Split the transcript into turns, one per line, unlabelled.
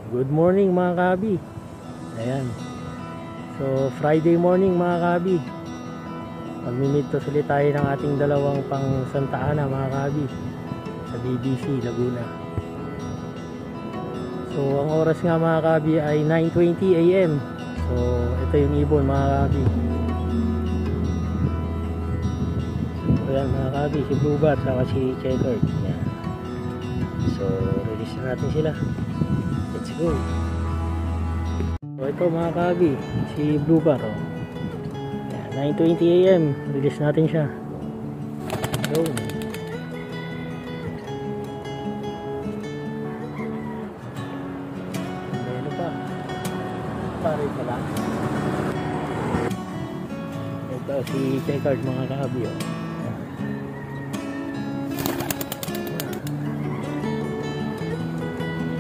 Good morning mga kabi. Ayan. So Friday morning mga kabi. Magmi-meet ulit tayo ng ating dalawang pang Santa Ana mga kabi sa BBC Laguna. So ang oras nga mga kabi ay 9:20 AM. So ito yung ibon mga kabi. So yan mga kabi, si Bluebird saka si Checkered. Ayan. So release na natin sila. Let's go. So ito mga kabi, si Bluebird oh. 9:20 AM, release natin siya. Go. Ano pa? Pare pala. Ito si Checkered mga kabi oh.